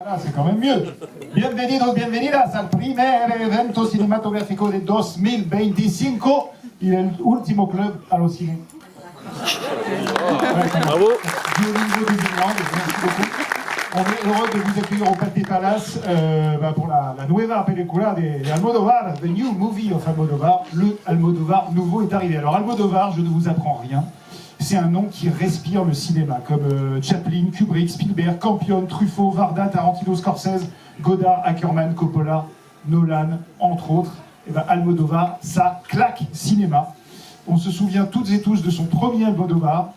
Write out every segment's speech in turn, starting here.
Ah, c'est quand même mieux. Bienvenidos, bienvenidas al primer evento cinematográfico de 2025 y el último club Allociné. Bravo. Duolingo des Irlandes, merci beaucoup. On est heureux de vous accueillir au Pathé Palace pour la nueva película de Almodóvar, the new movie of Almodóvar. Le Almodóvar nouveau est arrivé. Alors Almodóvar, je ne vous apprends rien. C'est un nom qui respire le cinéma, comme Chaplin, Kubrick, Spielberg, Campion, Truffaut, Varda, Tarantino, Scorsese, Godard, Ackerman, Coppola, Nolan, entre autres. Et ben Almodóvar, ça claque cinéma. On se souvient toutes et tous de son premier Almodóvar.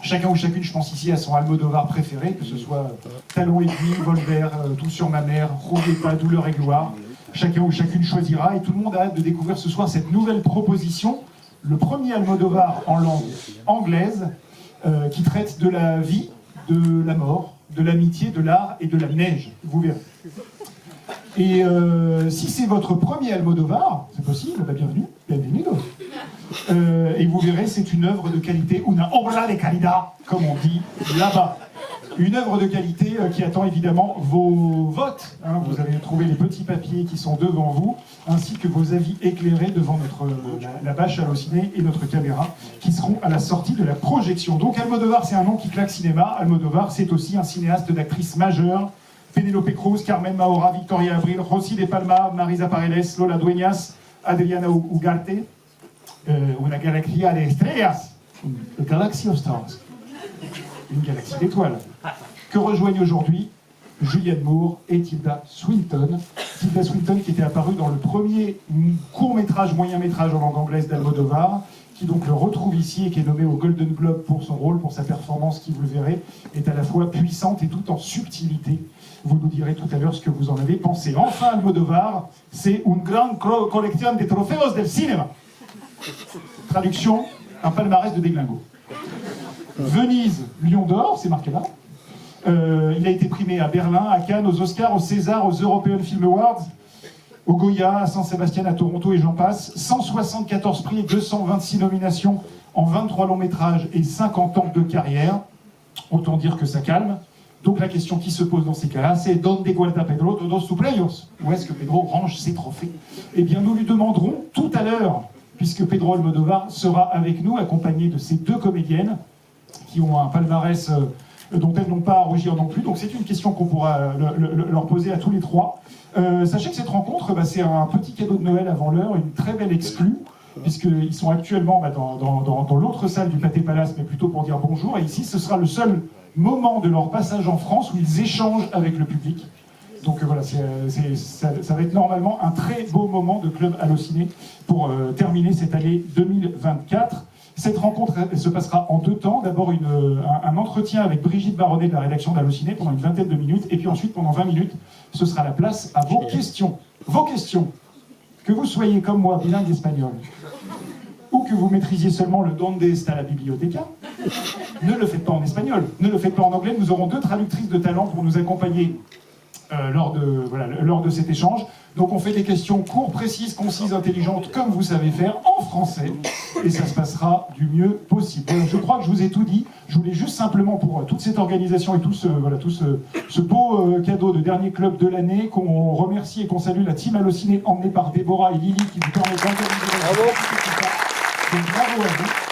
Chacun ou chacune, je pense ici, à son Almodóvar préféré, que ce soit Talon aiguille, Volver, Tout sur ma mère, Rovetta, Douleur et gloire. Chacun ou chacune choisira, et tout le monde a hâte de découvrir ce soir cette nouvelle proposition, le premier Almodóvar en langue anglaise, qui traite de la vie, de la mort, de l'amitié, de l'art et de la neige. Vous verrez. Et si c'est votre premier Almodóvar, c'est possible, bienvenue, bienvenidos. Et vous verrez, c'est une œuvre de qualité, una obra de calidad, comme on dit là-bas. Une œuvre de qualité qui attend évidemment vos votes. Hein. Vous avez trouvé les petits papiers qui sont devant vous, ainsi que vos avis éclairés devant la bâche Allociné et notre caméra, qui seront à la sortie de la projection. Donc Almodóvar, c'est un nom qui claque cinéma. Almodóvar, c'est aussi un cinéaste d'actrices majeures. Penélope Cruz, Carmen Maura, Victoria Abril, Rosy de Palma, Marisa Paredes, Lola Dueñas, Adriana Ugarte, Una galaxia de estrellas, a galaxy of stars, une galaxie d'étoiles, que rejoignent aujourd'hui Julianne Moore et Tilda Swinton. Tilda Swinton qui était apparue dans le premier court-métrage, moyen-métrage en langue anglaise d'Almodóvar, qui donc le retrouve ici et qui est nommé au Golden Globe pour son rôle, pour sa performance qui, vous le verrez, est à la fois puissante et tout en subtilité. Vous nous direz tout à l'heure ce que vous en avez pensé. Enfin, Almodóvar, c'est une grande collection de trofeos del cinema. Traduction, un palmarès de déglingo. Venise, Lion d'Or, c'est marqué là. Il a été primé à Berlin, à Cannes, aux Oscars, aux Césars, aux European Film Awards, au Goya, à San Sebastian, à Toronto et j'en passe. 174 prix et 226 nominations en 23 longs métrages et 50 ans de carrière. Autant dire que ça calme. Donc la question qui se pose dans ces cas-là, c'est ¿Dónde guarda Pedro todos sus premios? Où est-ce que Pedro range ses trophées? Eh bien, nous lui demanderons tout à l'heure, puisque Pedro Almodóvar sera avec nous, accompagné de ces deux comédiennes qui ont un palmarès dont elles n'ont pas à rougir non plus. Donc c'est une question qu'on pourra leur poser à tous les trois. Sachez que cette rencontre, c'est un petit cadeau de Noël avant l'heure, une très belle exclue, puisqu'ils sont actuellement dans l'autre salle du Pathé Palace, mais plutôt pour dire bonjour. Et ici, ce sera le seul moment de leur passage en France où ils échangent avec le public. Donc voilà, ça va être normalement un très beau moment de Club Allociné pour terminer cette année 2024. Cette rencontre se passera en deux temps. D'abord un entretien avec Brigitte Baronnet de la rédaction d'Allociné pendant une vingtaine de minutes. Et puis ensuite, pendant 20 minutes, ce sera la place à vos questions. Vos questions, que vous soyez comme moi bilingue espagnol, ou que vous maîtrisiez seulement le Donde está la biblioteca, ne le faites pas en espagnol, ne le faites pas en anglais. Nous aurons deux traductrices de talent pour nous accompagner lors de cet échange. Donc on fait des questions courtes, précises, concises, intelligentes, comme vous savez faire, en français, et ça se passera du mieux possible. Voilà, je crois que je vous ai tout dit. Je voulais juste simplement, pour toute cette organisation et tout ce beau cadeau de dernier club de l'année, qu'on remercie et qu'on salue la team Allociné emmenée par Déborah et Lily qui vous permettent d'organiser. Bravo. Donc bravo à vous.